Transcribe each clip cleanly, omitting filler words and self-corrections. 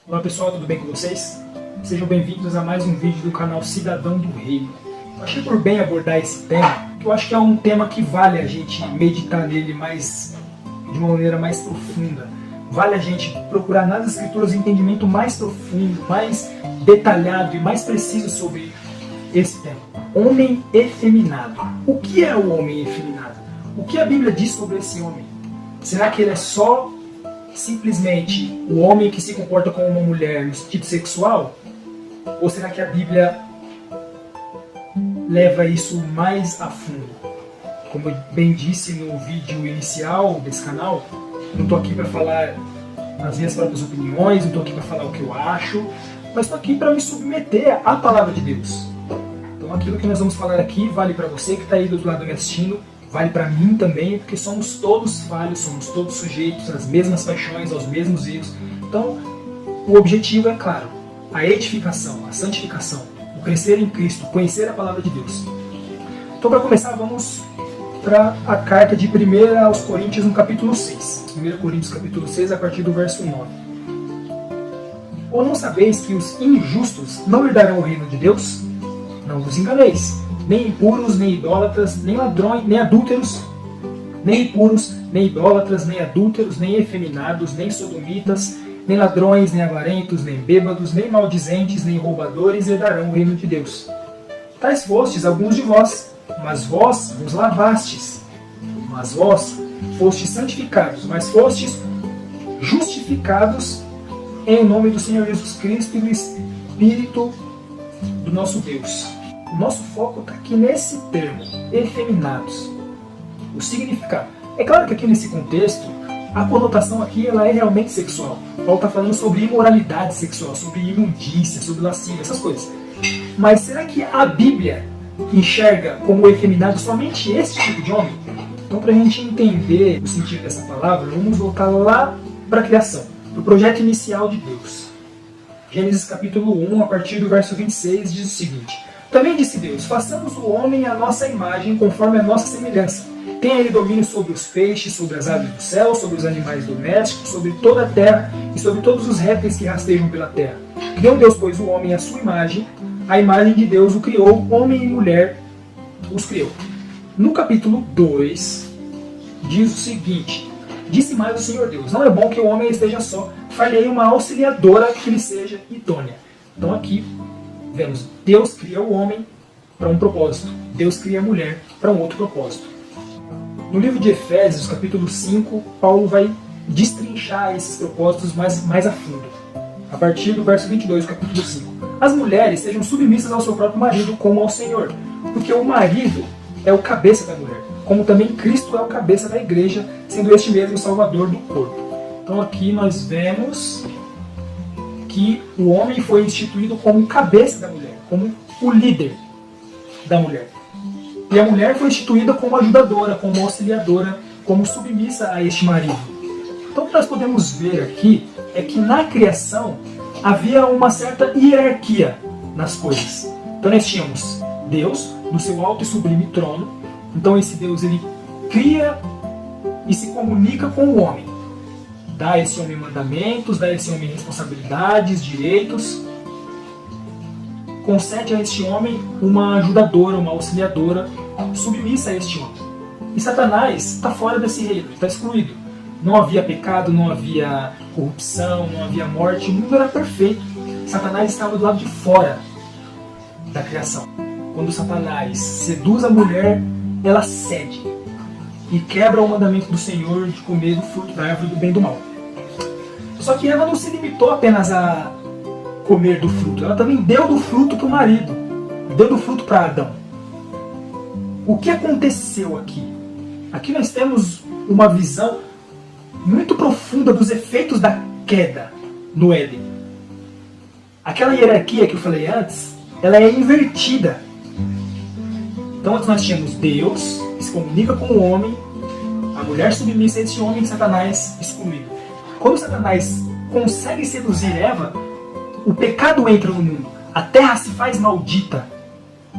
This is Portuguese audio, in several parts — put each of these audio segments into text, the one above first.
Olá pessoal, tudo bem com vocês? Sejam bem-vindos a mais um vídeo do canal Cidadão do Reino. Eu achei por bem abordar esse tema, que eu acho que é um tema que vale a gente meditar nele de uma maneira mais profunda. Vale a gente procurar nas escrituras um entendimento mais profundo, mais detalhado e mais preciso sobre esse tema. Homem efeminado. O que é o homem efeminado? O que a Bíblia diz sobre esse homem? Será que ele é só simplesmente o homem que se comporta como uma mulher no sentido sexual? Ou será que a Bíblia leva isso mais a fundo? Como eu bem disse no vídeo inicial desse canal, não estou aqui para falar as minhas próprias opiniões, não estou aqui para falar o que eu acho, mas estou aqui para me submeter à palavra de Deus. Então aquilo que nós vamos falar aqui vale para você que está aí do outro lado me assistindo, vale para mim também, porque somos todos falhos, somos todos sujeitos às mesmas paixões, aos mesmos erros. Então, o objetivo é claro, a edificação, a santificação, o crescer em Cristo, conhecer a palavra de Deus. Então, para começar, vamos para a carta de 1 aos Coríntios, no capítulo 6. 1 Coríntios, capítulo 6, a partir do verso 9. Ou não sabeis que os injustos não herdarão o reino de Deus? Não vos enganeis. Nem impuros, nem idólatras, nem ladrões, nem adúlteros, nem impuros, nem idólatras, nem adúlteros, nem efeminados, nem sodomitas, nem ladrões, nem avarentos, nem bêbados, nem maldizentes, nem roubadores herdarão o reino de Deus. Tais fostes alguns de vós, mas vós vos lavastes, mas vós fostes santificados, mas fostes justificados em nome do Senhor Jesus Cristo e do Espírito do nosso Deus. O nosso foco está aqui nesse termo, efeminados. O significado. É claro que aqui nesse contexto, a conotação aqui ela é realmente sexual. Paulo está falando sobre imoralidade sexual, sobre imundícia, sobre lascívia, essas coisas. Mas será que a Bíblia enxerga como efeminado somente esse tipo de homem? Então, para a gente entender o sentido dessa palavra, vamos voltar lá para a criação, para o projeto inicial de Deus. Gênesis capítulo 1, a partir do verso 26, diz o seguinte: Também disse Deus, façamos o homem à nossa imagem, conforme a nossa semelhança. Tenha ele domínio sobre os peixes, sobre as aves do céu, sobre os animais domésticos, sobre toda a terra e sobre todos os répteis que rastejam pela terra. Criou Deus, pois, o homem à sua imagem, a imagem de Deus o criou, homem e mulher os criou. No capítulo 2, diz o seguinte: Disse mais o Senhor Deus, não é bom que o homem esteja só, far-lhe-ei uma auxiliadora que lhe seja idônea. Então aqui vemos, Deus cria o homem para um propósito, Deus cria a mulher para um outro propósito. No livro de Efésios, capítulo 5, Paulo vai destrinchar esses propósitos mais a fundo. A partir do verso 22 do capítulo 5. As mulheres sejam submissas ao seu próprio marido como ao Senhor, porque o marido é o cabeça da mulher, como também Cristo é o cabeça da igreja, sendo este mesmo o salvador do corpo. Então aqui nós vemos que o homem foi instituído como cabeça da mulher, como o líder da mulher. E a mulher foi instituída como ajudadora, como auxiliadora, como submissa a este marido. Então o que nós podemos ver aqui é que na criação havia uma certa hierarquia nas coisas. Então nós tínhamos Deus no seu alto e sublime trono. Então esse Deus ele cria e se comunica com o homem. Dá a esse homem mandamentos, dá a esse homem responsabilidades, direitos. Concede a este homem uma ajudadora, uma auxiliadora, submissa a este homem. E Satanás está fora desse reino, está excluído. Não havia pecado, não havia corrupção, não havia morte, o mundo era perfeito. Satanás estava do lado de fora da criação. Quando Satanás seduz a mulher, ela cede e quebra o mandamento do Senhor de comer do fruto da árvore do bem e do mal. Só que ela não se limitou apenas a comer do fruto, ela também deu do fruto para o marido, deu do fruto para Adão. O que aconteceu aqui? Aqui nós temos uma visão muito profunda dos efeitos da queda no Éden. Aquela hierarquia que eu falei antes, ela é invertida. Então antes nós tínhamos Deus, que se comunica com o homem, a mulher submissa a esse homem e Satanás excluído. Quando Satanás consegue seduzir Eva, o pecado entra no mundo. A terra se faz maldita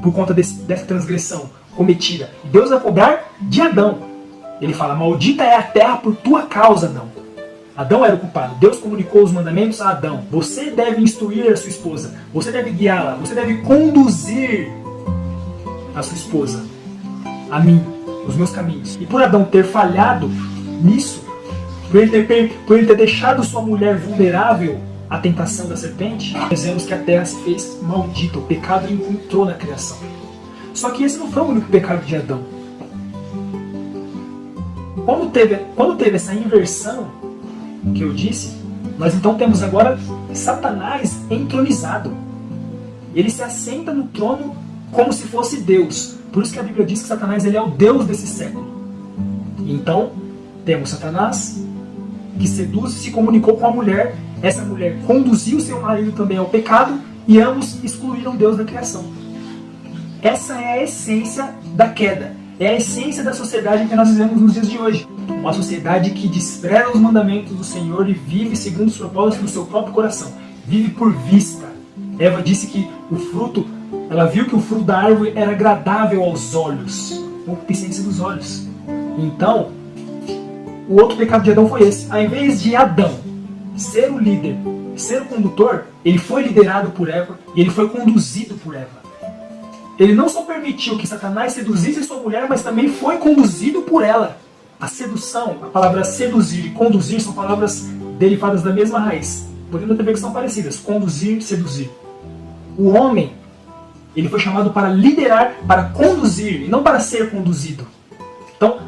por conta dessa transgressão cometida. Deus vai cobrar de Adão. Ele fala, maldita é a terra por tua causa, Adão. Adão era o culpado. Deus comunicou os mandamentos a Adão. Você deve instruir a sua esposa. Você deve guiá-la. Você deve conduzir a sua esposa a mim, os meus caminhos. E por Adão ter falhado nisso, por ele ter deixado sua mulher vulnerável à tentação da serpente, nós vemos que a terra se fez maldita. O pecado entrou na criação. Só que esse não foi o único pecado de Adão. Quando teve essa inversão que eu disse, nós então temos agora Satanás entronizado. Ele se assenta no trono como se fosse Deus. Por isso que a Bíblia diz que Satanás ele é o Deus desse século. Então, temos Satanás que seduz e se comunicou com a mulher. Essa mulher conduziu seu marido também ao pecado e ambos excluíram Deus da criação. Essa é a essência da queda. É a essência da sociedade que nós vivemos nos dias de hoje. Uma sociedade que despreza os mandamentos do Senhor e vive segundo os propósitos do seu próprio coração. Vive por vista. Eva disse que o fruto, ela viu que o fruto da árvore era agradável aos olhos. Concupiscência dos olhos. Então, o outro pecado de Adão foi esse. Ao invés de Adão ser o líder, ser o condutor, ele foi liderado por Eva e ele foi conduzido por Eva. Ele não só permitiu que Satanás seduzisse sua mulher, mas também foi conduzido por ela. A sedução, a palavra seduzir e conduzir são palavras derivadas da mesma raiz. Podemos até ver que são parecidas. Conduzir, seduzir. O homem, ele foi chamado para liderar, para conduzir, e não para ser conduzido. Então,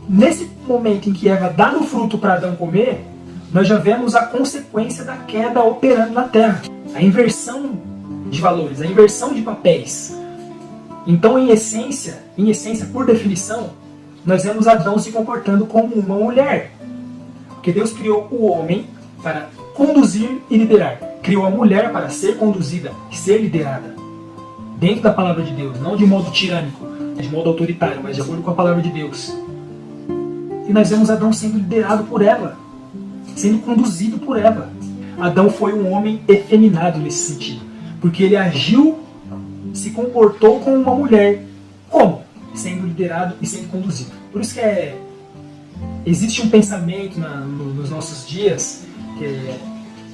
nesse momento em que Eva dá no fruto para Adão comer, nós já vemos a consequência da queda operando na Terra. A inversão de valores, a inversão de papéis. Então, em essência, por definição, nós vemos Adão se comportando como uma mulher. Porque Deus criou o homem para conduzir e liderar. Criou a mulher para ser conduzida e ser liderada. Dentro da palavra de Deus, não de modo tirânico, de modo autoritário, mas de acordo com a palavra de Deus. E nós vemos Adão sendo liderado por Eva, sendo conduzido por Eva. Adão foi um homem efeminado nesse sentido, porque ele agiu, se comportou como uma mulher. Como? Sendo liderado e sendo conduzido. Por isso que existe um pensamento nos nossos dias,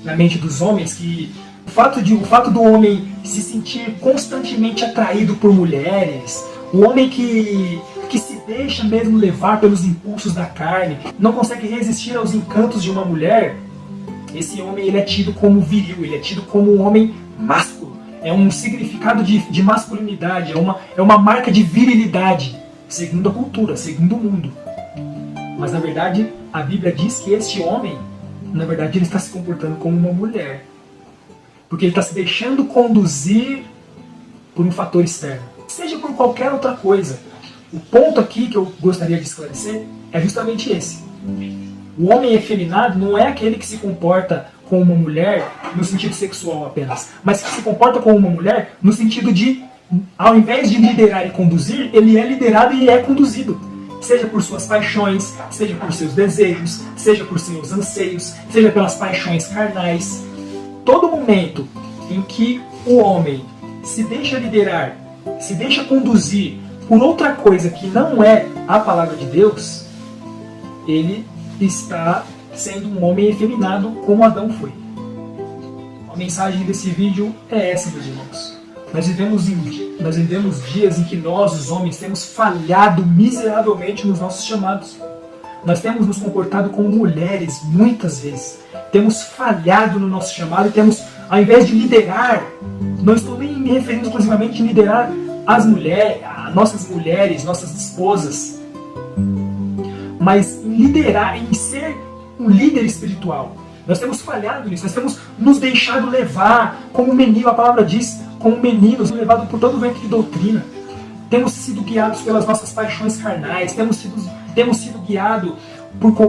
na mente dos homens, que o fato do homem se sentir constantemente atraído por mulheres, o homem que se deixa mesmo levar pelos impulsos da carne, não consegue resistir aos encantos de uma mulher, esse homem ele é tido como viril, ele é tido como um homem másculo. É um significado de masculinidade, é uma marca de virilidade, segundo a cultura, segundo o mundo. Mas na verdade, a Bíblia diz que este homem, na verdade, ele está se comportando como uma mulher. Porque ele está se deixando conduzir por um fator externo. Seja por qualquer outra coisa. O ponto aqui que eu gostaria de esclarecer é justamente esse. O homem efeminado não é aquele que se comporta como uma mulher no sentido sexual apenas, mas que se comporta como uma mulher no sentido de, ao invés de liderar e conduzir, ele é liderado e é conduzido. Seja por suas paixões, seja por seus desejos, seja por seus anseios, seja pelas paixões carnais. Todo momento em que o homem se deixa liderar, se deixa conduzir por outra coisa que não é a palavra de Deus, ele está sendo um homem efeminado como Adão foi. A mensagem desse vídeo é essa, meus irmãos. Nós vivemos dias em que nós, os homens, temos falhado miseravelmente nos nossos chamados. Nós temos nos comportado como mulheres muitas vezes. Temos falhado no nosso chamado e temos, ao invés de liderar, não estou nem me referindo exclusivamente em liderar as mulheres, nossas mulheres, nossas esposas, mas em liderar, em ser um líder espiritual. Nós temos falhado nisso, nós temos nos deixado levar como menino, a palavra diz, como meninos, levados por todo o vento de doutrina. Temos sido guiados pelas nossas paixões carnais, temos sido guiados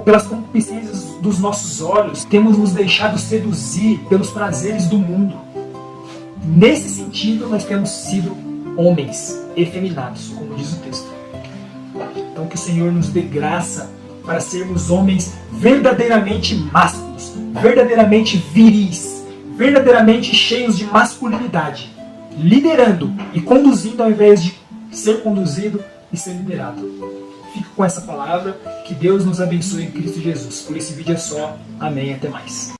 pelas concupiscências dos nossos olhos, temos nos deixado seduzir pelos prazeres do mundo. Nesse sentido, nós temos sido homens efeminados, como diz o texto. Então que o Senhor nos dê graça para sermos homens verdadeiramente másculos, verdadeiramente viris, verdadeiramente cheios de masculinidade, liderando e conduzindo ao invés de ser conduzido e ser liderado. Fico com essa palavra. Que Deus nos abençoe em Cristo Jesus. Por esse vídeo é só. Amém. Até mais.